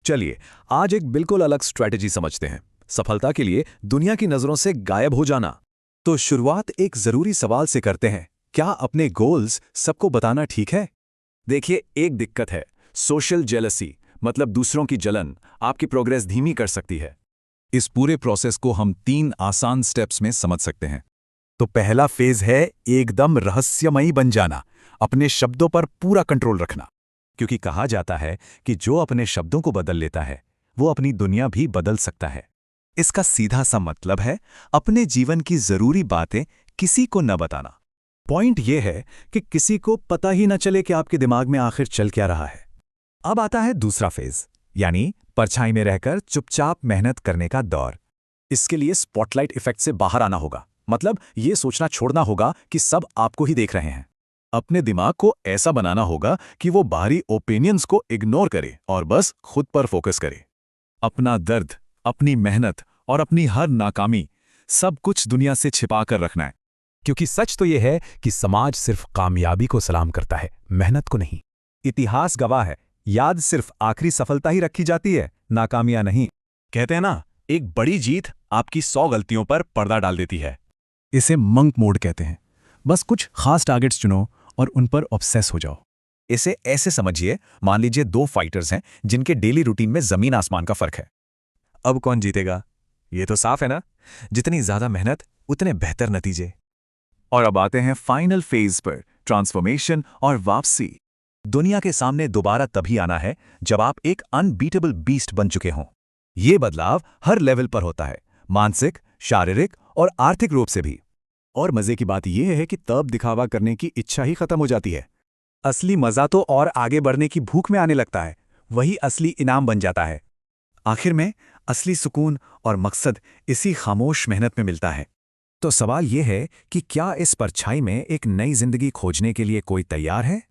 चलिए आज एक बिल्कुल अलग स्ट्रैटेजी समझते हैं, सफलता के लिए दुनिया की नजरों से गायब हो जाना। तो शुरुआत एक जरूरी सवाल से करते हैं, क्या अपने गोल्स सबको बताना ठीक है? देखिए, एक दिक्कत है, सोशल जेलसी, मतलब दूसरों की जलन आपकी प्रोग्रेस धीमी कर सकती है। इस पूरे प्रोसेस को हम 3 आसान स्टेप्स में समझ सकते हैं। तो पहला फेज है एकदम रहस्यमयी बन जाना, अपने शब्दों पर पूरा कंट्रोल रखना। क्योंकि कहा जाता है कि जो अपने शब्दों को बदल लेता है वो अपनी दुनिया भी बदल सकता है। इसका सीधा सा मतलब है अपने जीवन की जरूरी बातें किसी को न बताना। पॉइंट यह है कि किसी को पता ही न चले कि आपके दिमाग में आखिर चल क्या रहा है। अब आता है दूसरा फेज, यानी परछाई में रहकर चुपचाप मेहनत करने का दौर। इसके लिए स्पॉटलाइट इफेक्ट से बाहर आना होगा, मतलब ये सोचना छोड़ना होगा कि सब आपको ही देख रहे हैं। अपने दिमाग को ऐसा बनाना होगा कि वो बाहरी ओपिनियंस को इग्नोर करे और बस खुद पर फोकस करे। अपना दर्द, अपनी मेहनत और अपनी हर नाकामी, सब कुछ दुनिया से छिपा कर रखना है। क्योंकि सच तो यह है कि समाज सिर्फ कामयाबी को सलाम करता है, मेहनत को नहीं। इतिहास गवाह है, याद सिर्फ आखिरी सफलता ही रखी जाती है, नाकामियां नहीं। कहते हैं ना, एक बड़ी जीत आपकी 100 गलतियों पर पर्दा डाल देती है। इसे मंक मोड कहते हैं। बस कुछ खास टारगेट्स चुनो और उन पर ऑब्सेस हो जाओ। इसे ऐसे समझिए, मान लीजिए 2 फाइटर्स हैं जिनके डेली रूटीन में जमीन आसमान का फर्क है। अब कौन जीतेगा? ये तो साफ है ना, जितनी ज्यादा मेहनत उतने बेहतर नतीजे। और अब आते हैं फाइनल फेज पर, ट्रांसफॉर्मेशन और वापसी। दुनिया के सामने दोबारा तभी आना है जब आप एक अनबीटेबल बीस्ट बन चुके हों। ये बदलाव हर लेवल पर होता है, मानसिक, शारीरिक और आर्थिक रूप से भी। और मजे की बात यह है कि तब दिखावा करने की इच्छा ही खत्म हो जाती है। असली मजा तो और आगे बढ़ने की भूख में आने लगता है, वही असली इनाम बन जाता है। आखिर में असली सुकून और मकसद इसी खामोश मेहनत में मिलता है। तो सवाल यह है कि क्या इस परछाई में एक नई जिंदगी खोजने के लिए कोई तैयार है?